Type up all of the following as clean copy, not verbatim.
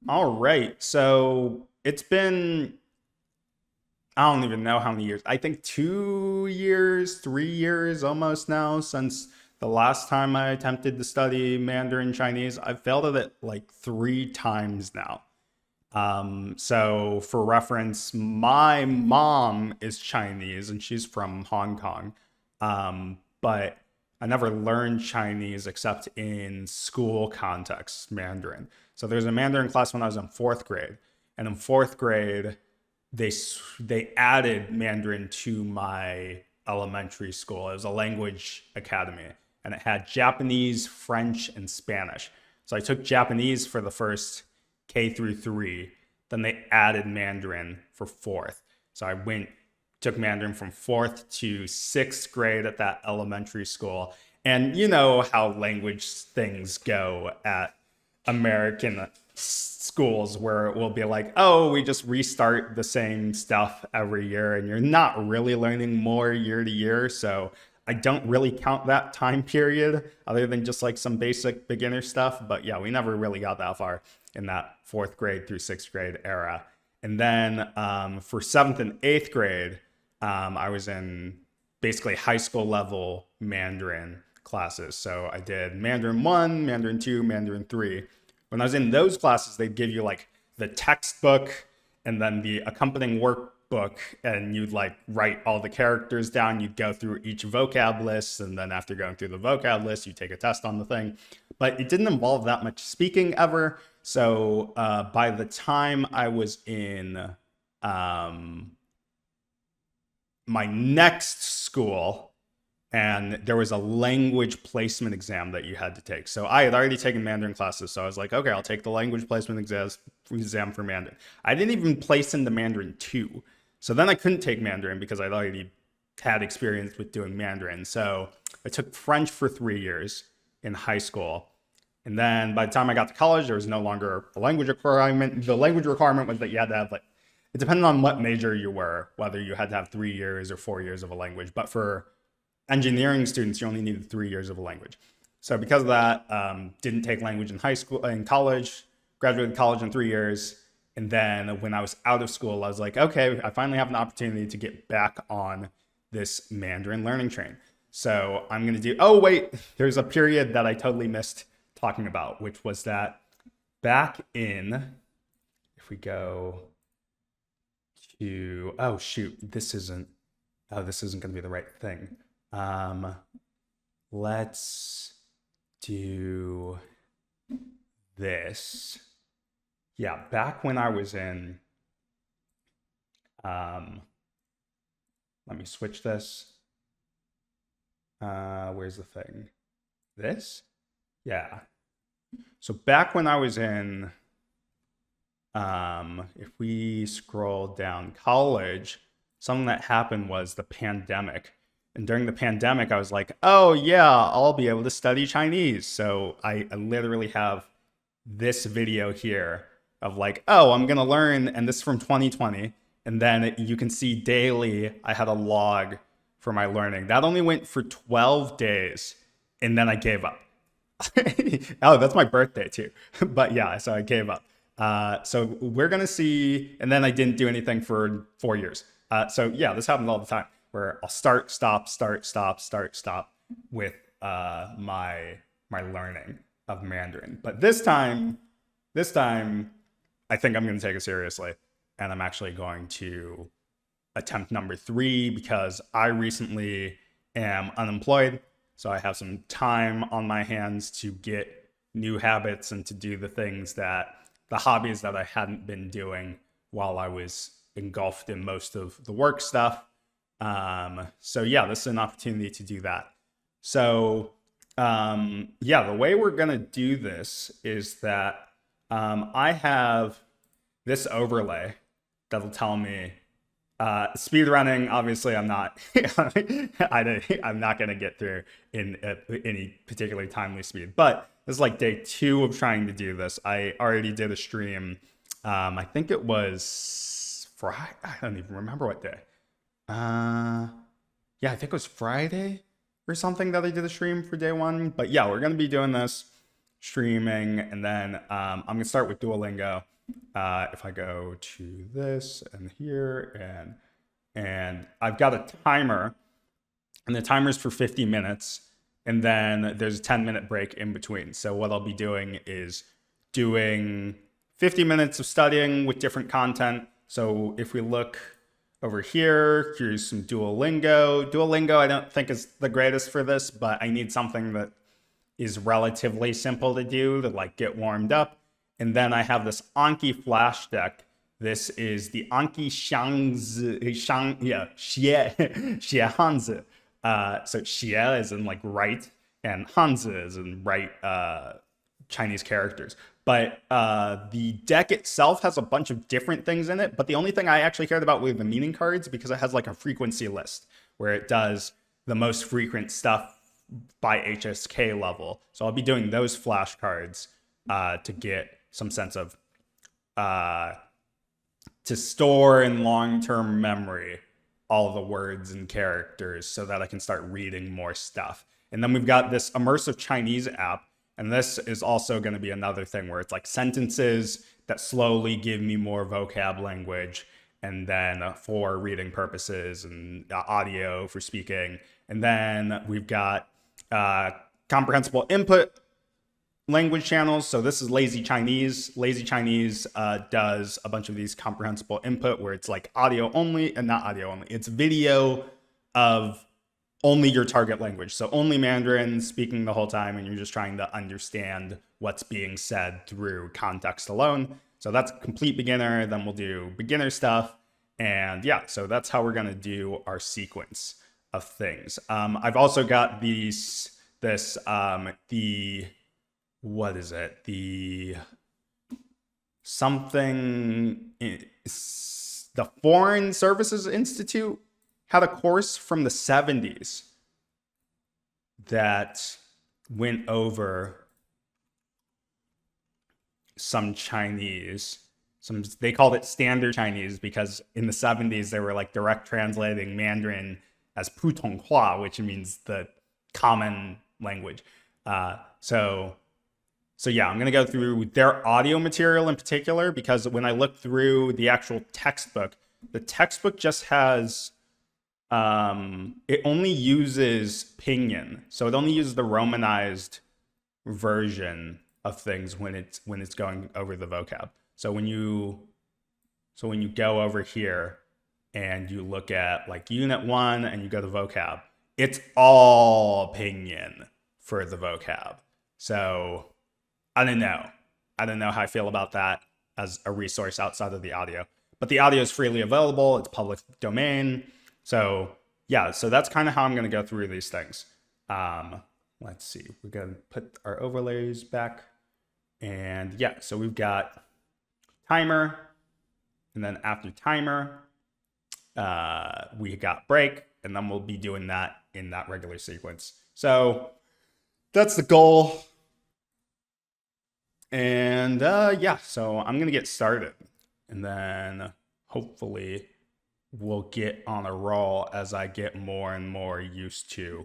All right. So it's been, I don't even know how many years. I think 2 years, 3 years almost now since the last time I attempted to study Mandarin Chinese. I've failed at it like 3 times now. So for reference, my mom is Chinese and she's from Hong Kong. But I never learned Chinese except in school context, Mandarin. So there's a Mandarin class when I was in fourth grade. And in fourth grade, they added Mandarin to my elementary school. It was a language academy and it had Japanese, French, and Spanish. So I took Japanese for the first K through 3. Then they added Mandarin for fourth. So I took Mandarin from fourth to sixth grade at that elementary school. And you know how language things go at American schools where it will be like, oh, we just restart the same stuff every year and you're not really learning more year to year. So I don't really count that time period other than just like some basic beginner stuff. But yeah, we never really got that far in that fourth grade through sixth grade era. And then for seventh and eighth grade, I was in basically high school level Mandarin classes. So I did Mandarin 1, Mandarin 2, Mandarin 3. When I was in those classes, they'd give you like the textbook and then the accompanying workbook, and you'd like write all the characters down. You'd go through each vocab list, and then after going through the vocab list, you take a test on the thing. But it didn't involve that much speaking ever. So by the time I was in my next school, and there was a language placement exam that you had to take. So I had already taken Mandarin classes, so I was like, okay, I'll take the language placement exam for Mandarin. I didn't even place into Mandarin 2. So then I couldn't take Mandarin because I'd already had experience with doing Mandarin. So I took French for 3 years in high school. And then by the time I got to college, there was no longer a language requirement. The language requirement was that you had to have like, it depended on what major you were, whether you had to have 3 years or 4 years of a language. But for engineering students, you only needed 3 years of a language. So because of that, didn't take language in high school, in college, graduated college in 3 years. And then when I was out of school, I was like, okay, I finally have an opportunity to get back on this Mandarin learning train. So I'm going to do, oh, wait, there's a period that I totally missed talking about, which was that back in, if we go to, oh, shoot, this isn't going to be the right thing. Let's do this. Yeah, back when I was in, let me switch this. Where's the thing? This? Yeah. So back when I was in, if we scroll down college, something that happened was the pandemic. And during the pandemic, I was like, oh, yeah, I'll be able to study Chinese. So I literally have this video here of like, oh, I'm going to learn. And this is from 2020. And then you can see daily, I had a log for my learning. That only went for 12 days. And then I gave up. Oh, that's my birthday too. But yeah, so I gave up. So we're going to see. And then I didn't do anything for 4 years. So yeah, this happens all the time where I'll start, stop, start, stop, start, stop with my learning of Mandarin. But this time, I think I'm going to take it seriously, and I'm actually going to attempt number 3 because I recently am unemployed, so I have some time on my hands to get new habits and to do the hobbies that I hadn't been doing while I was engulfed in most of the work stuff. So yeah, this is an opportunity to do that. So yeah, the way we're gonna do this is that I have this overlay that'll tell me speed running. Obviously, I'm not. I'm not gonna get through in any particularly timely speed. But this is like day 2 of trying to do this. I already did a stream. I think it was Friday. I don't even remember what day. Yeah, I think it was Friday or something that I did a stream for day 1. But yeah, we're gonna be doing this streaming, and then I'm gonna start with Duolingo. If I go to this and here and I've got a timer, and the timer's for 50 minutes, and then there's a 10-minute break in between. So what I'll be doing is doing 50 minutes of studying with different content. So if we look over here, here's some Duolingo. Duolingo I don't think is the greatest for this, but I need something that is relatively simple to do to like get warmed up. And then I have this Anki flash deck. This is the Anki Xie Hanzi. So Xie is in like right, and Hanzi is in right Chinese characters. But the deck itself has a bunch of different things in it. But the only thing I actually cared about were the meaning cards, because it has like a frequency list where it does the most frequent stuff by HSK level. So I'll be doing those flashcards to get some sense of to store in long-term memory all the words and characters so that I can start reading more stuff. And then we've got this immersive Chinese app, and this is also going to be another thing where it's like sentences that slowly give me more vocab language, and then for reading purposes, and audio for speaking. And then we've got comprehensible input language channels. So this is Lazy Chinese. Lazy Chinese does a bunch of these comprehensible input where it's like audio only, and not audio only. It's video of only your target language. So only Mandarin speaking the whole time, and you're just trying to understand what's being said through context alone. So that's complete beginner. Then we'll do beginner stuff. And yeah, so that's how we're going to do our sequence of things. I've also got the what is it? The Foreign Services Institute had a course from the 70s that went over some Chinese. They called it standard Chinese because in the 70s they were like direct translating Mandarin as Putonghua, which means the common language. So yeah, I'm going to go through their audio material in particular, because when I look through the actual textbook, the textbook just has, it only uses pinyin. So it only uses the romanized version of things when it's going over the vocab. So when you go over here and you look at like unit 1 and you go to vocab, it's all pinyin for the vocab. So I don't know how I feel about that as a resource outside of the audio. But the audio is freely available. It's public domain. So yeah, so that's kind of how I'm going to go through these things. Let's see. We're going to put our overlays back. And yeah, so we've got timer. And then after timer, we got break. And then we'll be doing that in that regular sequence. So that's the goal. And yeah, so I'm going to get started. And then hopefully we'll get on a roll as I get more and more used to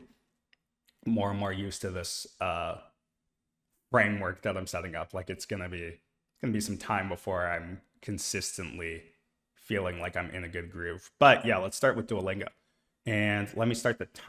this framework that I'm setting up. Like it's going to be some time before I'm consistently feeling like I'm in a good groove. But yeah, let's start with Duolingo. And let me start the time.